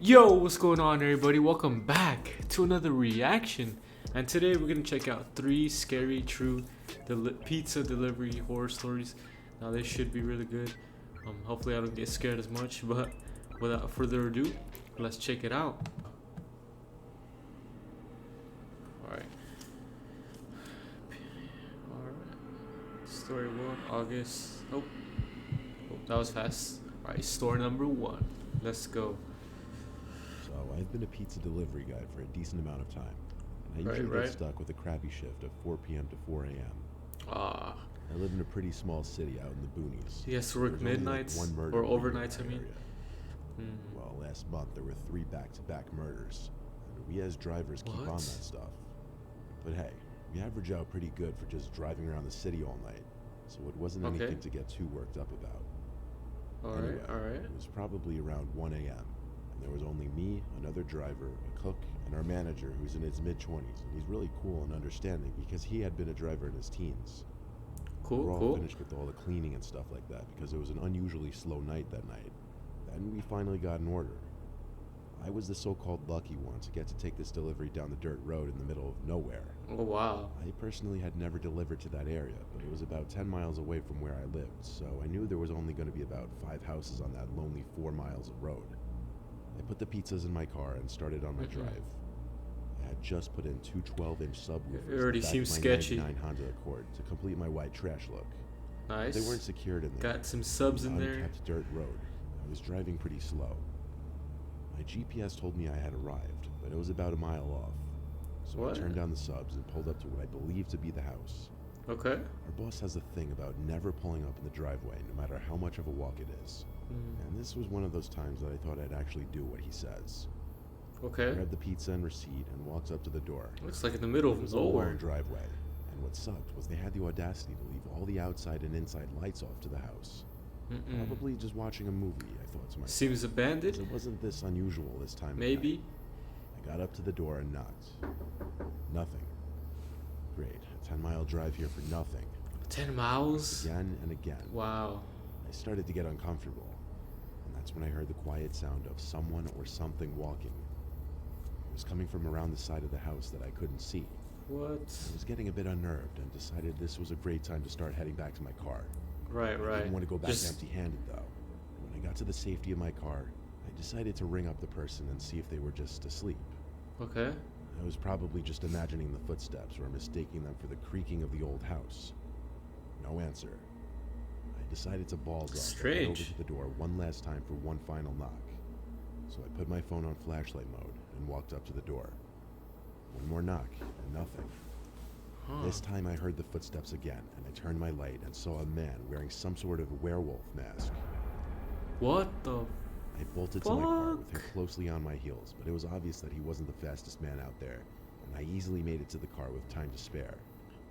Yo, what's going on, everybody? Welcome back to another reaction. And today we're gonna check out 3 scary true pizza delivery horror stories. Now this should be really good. Hopefully I don't get scared as much. But without further ado, let's check it out. All right. Story 1, August. Oh, that was fast. All right, story number 1. Let's go. So I've been a pizza delivery guy for a decent amount of time, and I usually get stuck with a crappy shift of 4 p.m. to 4 a.m. I live in a pretty small city out in the boonies. He has to work midnights or overnights, I mean. Well, last month there were 3 back-to-back murders, and we as drivers keep on that stuff. But hey, we average out pretty good for just driving around the city all night, so it wasn't anything to get too worked up about. Anyway, it was probably around 1 a.m. There was only me, another driver, a cook, and our manager, who's in his mid-20s, and he's really cool and understanding because he had been a driver in his teens. We're all finished with all the cleaning and stuff like that because it was an unusually slow night that night. Then we finally got an order. I was the so-called lucky one to get to take this delivery down the dirt road in the middle of nowhere. Oh, wow. I personally had never delivered to that area, but it was about 10 miles away from where I lived, so I knew there was only going to be about 5 houses on that lonely 4 miles of road. I put the pizzas in my car and started on my drive. I had just put in 2 12-inch subwoofers. It already seems sketchy. 99 Honda Accord to complete my white trash look. Nice. They weren't secured in there. Got some subs in there. Unkept dirt road. I was driving pretty slow. My GPS told me I had arrived, but it was about a mile off. So I turned down the subs and pulled up to what I believed to be the house. Okay. Our boss has a thing about never pulling up in the driveway, no matter how much of a walk it is. And this was one of those times that I thought I'd actually do what he says. Okay. I grabbed the pizza and receipt and walked up to the door. Looks like in the middle of nowhere. Driveway. And what sucked was they had the audacity to leave all the outside and inside lights off to the house. Probably just watching a movie, I thought to myself. Seems abandoned. It wasn't this unusual this time. Maybe. I got up to the door and knocked. Nothing. Great. A 10-mile drive here for nothing. 10 miles? Again and again. Wow. I started to get uncomfortable. And that's when I heard the quiet sound of someone or something walking. It was coming from around the side of the house that I couldn't see. What? I was getting a bit unnerved and decided this was a great time to start heading back to my car. Right. I didn't want to go back empty-handed, though. When I got to the safety of my car, I decided to ring up the person and see if they were just asleep. Okay. I was probably just imagining the footsteps or mistaking them for the creaking of the old house. No answer. I decided to balls up and head over to the door one last time for one final knock. So I put my phone on flashlight mode and walked up to the door. One more knock and nothing. This time I heard the footsteps again, and I turned my light and saw a man wearing some sort of werewolf mask. What the I bolted to my car with him closely on my heels, but it was obvious that he wasn't the fastest man out there, and I easily made it to the car with time to spare.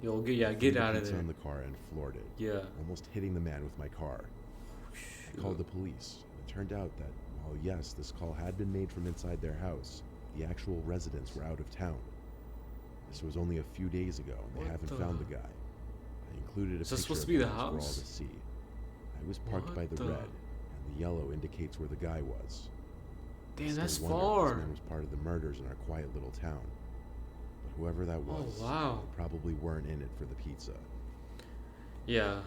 Yo, get out of there. On the car and floored it. Yeah. Almost hitting the man with my car. I called the police. It turned out that, while yes, this call had been made from inside their house, the actual residents were out of town. This was only a few days ago, and they haven't found the guy. I included a picture supposed to be the house for all to see. I was parked by the red, and the yellow indicates where the guy was. Damn, that's far. This man was part of the murders in our quiet little town. But whoever that was, they probably weren't in it for the pizza. Yeah.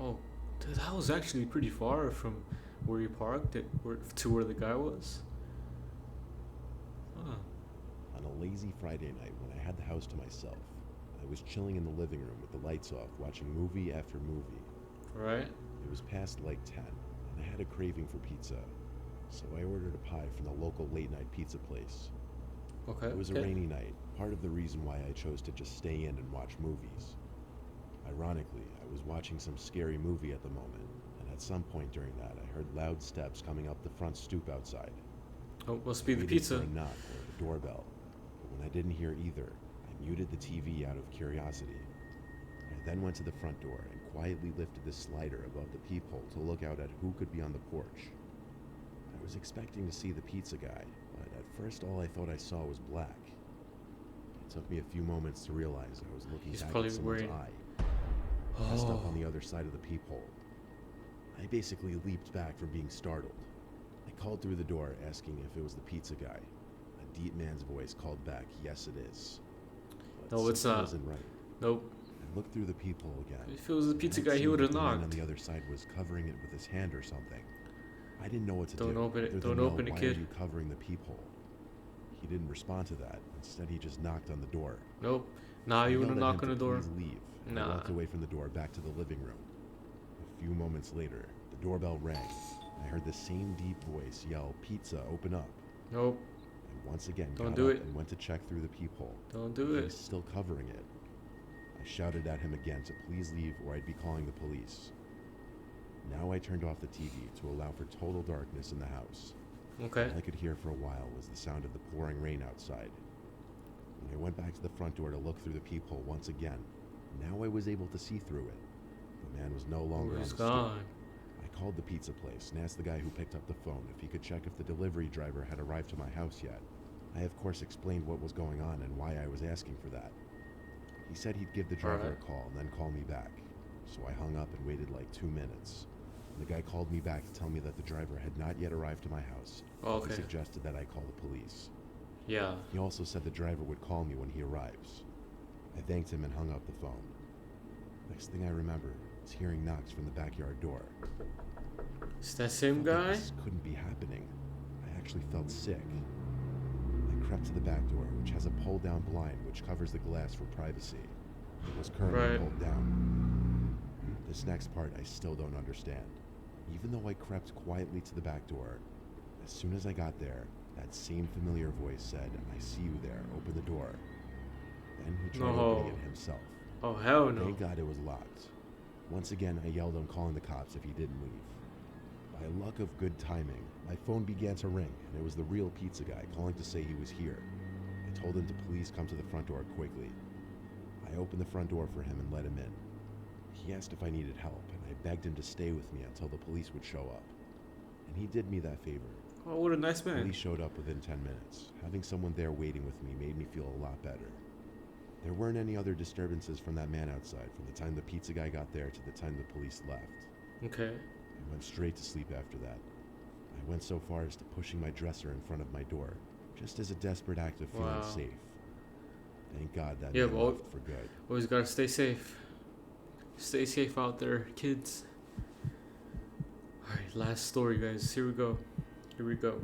Oh, dude, that was actually pretty far from where you parked to where the guy was. On a lazy Friday night when I had the house to myself, I was chilling in the living room with the lights off, watching movie after movie. Right. It was past like 10, and I had a craving for pizza, so I ordered a pie from the local late-night pizza place. Okay. It was a rainy night, part of the reason why I chose to just stay in and watch movies. Ironically, I was watching some scary movie at the moment, and at some point during that, I heard loud steps coming up the front stoop outside. Oh, must be the pizza. For a knock or the doorbell. But when I didn't hear either, I muted the TV out of curiosity. I then went to the front door and quietly lifted the slider above the peephole to look out at who could be on the porch. I was expecting to see the pizza guy, but at first all I thought I saw was black. It took me a few moments to realize I was looking back at someone's eye, pressed up on the other side of the peephole. I basically leaped back from being startled. I I called through the door asking if it was the pizza guy. A deep man's voice called back, "Yes, it is." But No, it's something not. wasn't right. Nope. I looked through the peephole again. If it was the and pizza I'd guy, he seen would have that the man on knocked. the other side was covering it with his hand or something. I didn't know what to Don't do. open it. other Don't than yell, open it, "Why kid." are you covering the peephole?" He didn't respond to that. Instead, he just knocked on the door. Nope. Nah, I you wouldn't yelled at knock him on the to door. please leave. I Nah. walked away from the door back to the living room. A few moments later, the doorbell rang. I heard the same deep voice yell, "Pizza, open up." Nope. I once again Don't got do up it. and went to check through the peephole. Don't do He was it. still covering it. I shouted at him again to please leave or I'd be calling the police. Now I turned off the TV to allow for total darkness in the house. Okay. All I could hear for a while was the sound of the pouring rain outside. When I went back to the front door to look through the peephole once again, now I was able to see through it. The man was no longer on the He's stoop. gone. I called the pizza place and asked the guy who picked up the phone if he could check if the delivery driver had arrived to my house yet. I of course explained what was going on and why I was asking for that. He said he'd give the driver Alright. a call and then call me back. So I hung up and waited like 2 minutes. The guy called me back to tell me that the driver had not yet arrived to my house. Okay. He suggested that I call the police. Yeah. He also said the driver would call me when he arrives. I thanked him and hung up the phone. Next thing I remember is hearing knocks from the backyard door. Is that same I felt like guy? this couldn't be happening. I actually felt sick. I crept to the back door, which has a pull-down blind which covers the glass for privacy. It was currently Right. pulled down. This next part I still don't understand. Even though I crept quietly to the back door, as soon as I got there, that same familiar voice said, "I see you there, open the door." Then he tried No. opening it himself. Oh, hell no. Thank God it was locked. Once again, I yelled on calling the cops if he didn't leave. By luck of good timing, my phone began to ring, and it was the real pizza guy calling to say he was here. I told him to please come to the front door quickly. I opened the front door for him and let him in. He asked if I needed help, and I begged him to stay with me until the police would show up. And he did me that favor. Oh, what a nice man. Police showed up within 10 minutes. Having someone there waiting with me made me feel a lot better. There weren't any other disturbances from that man outside from the time the pizza guy got there to the time the police left. Okay. I went straight to sleep after that. I went so far as to pushing my dresser in front of my door, just as a desperate act of feeling Wow. safe. Thank God that Yeah, man but left for good. Always gotta stay safe. Stay safe out there, kids. Alright, last story, guys. Here we go. Here we go.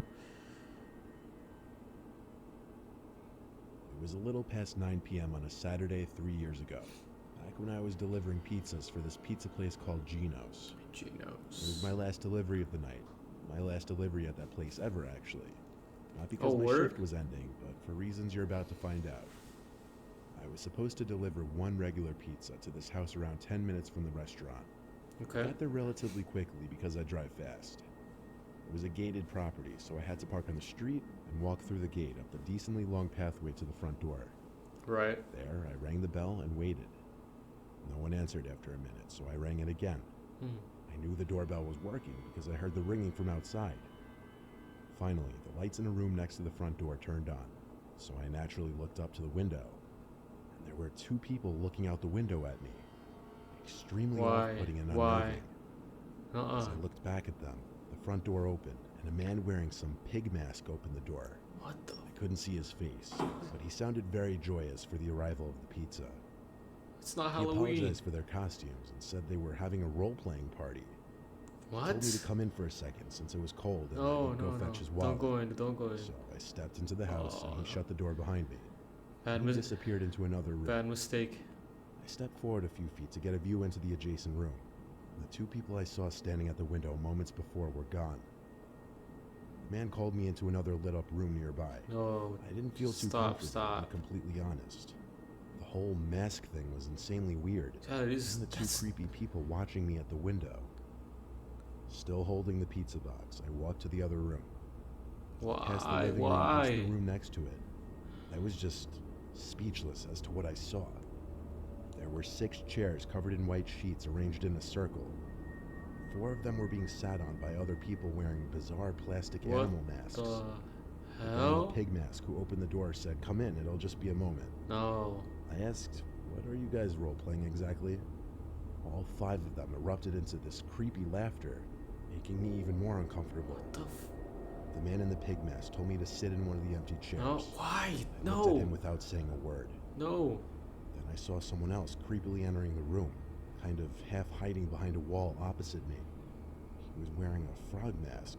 It was a little past 9 p.m. on a Saturday 3 years ago, back when I was delivering pizzas for this pizza place called Gino's. It was my last delivery of the night. My last delivery at that place ever, actually. Not because Oh, my word? shift was ending, but for reasons you're about to find out. I was supposed to deliver one regular pizza to this house around 10 minutes from the restaurant. I Okay. got there relatively quickly because I drive fast. It was a gated property, so I had to park on the street and walk through the gate up the decently long pathway to the front door. Right. There, I rang the bell and waited. No one answered after a minute, so I rang it again. Hmm. I knew the doorbell was working because I heard the ringing from outside. Finally, the lights in a room next to the front door turned on, so I naturally looked up to the window. And there were two people looking out the window at me. Extremely Why? off-putting and Why? unnerving. As Uh-uh. I looked back at them, the front door opened, and a man wearing some pig mask opened the door. What the? I couldn't see his face, but he sounded very joyous for the arrival of the pizza. It's not He Halloween. apologized for their costumes and said they were having a role-playing party. He What? told me to come in for a second since it was cold and I No, would no, go no. fetch his wallet. Don't go in. Don't go in. So I stepped into the house and Oh, he no. shut the door behind me. Bad, He mis- disappeared into another room. bad mistake. I stepped forward a few feet to get a view into the adjacent room. The two people I saw standing at the window moments before were gone. The man called me into another lit-up room nearby. No. I didn't feel too Stop, comfortable, stop. to be completely honest. The whole mask thing was insanely weird. Yeah, it is. And the two That's- creepy people watching me at the window. Still holding the pizza box, I walked to the other room. Past the Why? living room into the Why? room next to it. I was just speechless as to what I saw. There were 6 chairs covered in white sheets arranged in a circle. 4 of them were being sat on by other people wearing bizarre plastic What animal masks. the The guy in hell? the pig mask who opened the door said, "Come in, it'll just be a moment." No. I asked, "What are you guys role-playing exactly?" All 5 of them erupted into this creepy laughter, making me even more uncomfortable. What the f- The man in the pig mask told me to sit in one of the empty chairs. No, why? I looked at him without saying a word. No. Then I saw someone else creepily entering the room, kind of half hiding behind a wall opposite me. He was wearing a frog mask.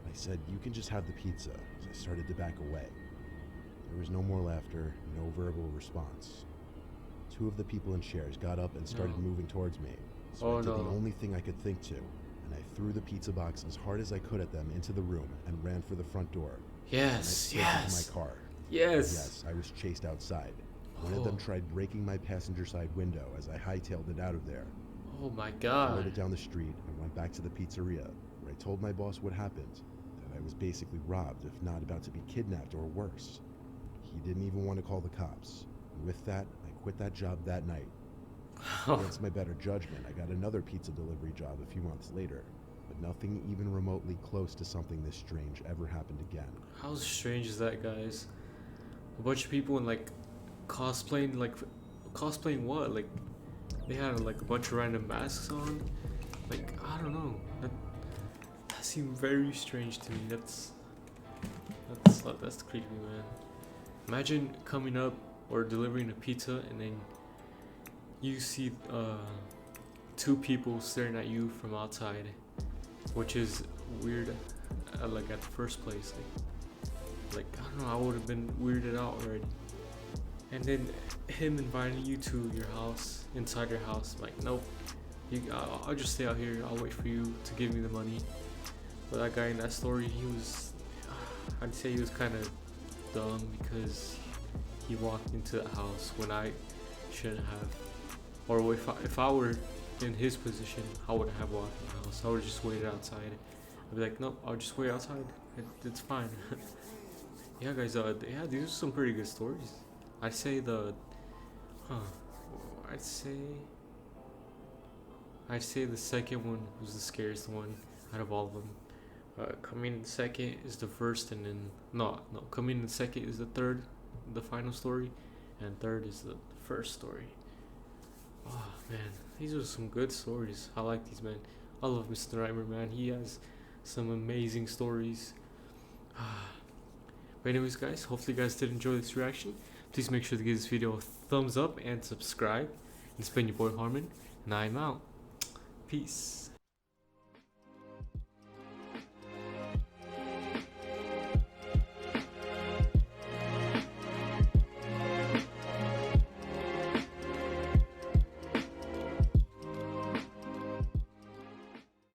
I said, "You can just have the pizza," as I started to back away. There was no more laughter, no verbal response. Two of the people in chairs got up and started moving towards me, so I did the only thing I could think to, and I threw the pizza box as hard as I could at them into the room and ran for the front door. Yes, and I into my car. Yes. Yes, I was chased outside. One of them tried breaking my passenger side window as I hightailed it out of there. Oh my I god. rode it down the street and went back to the pizzeria, where I told my boss what happened, that I was basically robbed, if not about to be kidnapped or worse. He didn't even want to call the cops. And with that, I quit that job that night. Against my better judgment, I got another pizza delivery job a few months later, but nothing even remotely close to something this strange ever happened again. How strange is that, guys? A bunch of people in like cosplaying what? Like they had like a bunch of random masks on. Like I don't know. That seemed very strange to me. That's creepy, man. Imagine coming up or delivering a pizza and then you see two people staring at you from outside, which is weird. Like at the first place, like I don't know, I would have been weirded out already. And then him inviting you to your house, inside your house, like nope, I'll just stay out here. I'll wait for you to give me the money. But that guy in that story, I'd say he was kind of dumb because he walked into the house when I shouldn't have. Or if I were in his position, I wouldn't have walked in the house. I would have just waited outside. I'd be like, nope, I'll just wait outside. It's fine. Yeah, guys. Yeah, these are some pretty good stories. I'd say I'd say the second one was the scariest one out of all of them. Coming in second is the first, and then no. Coming in second is the third, the final story, and third is the first story. Oh man, these are some good stories. I like these, man. I love Mr. Nightmare, man. He has some amazing stories. But anyways, guys, hopefully you guys did enjoy this reaction. Please make sure to give this video a thumbs up and subscribe. And it's been your boy Harmon, and I'm out. Peace.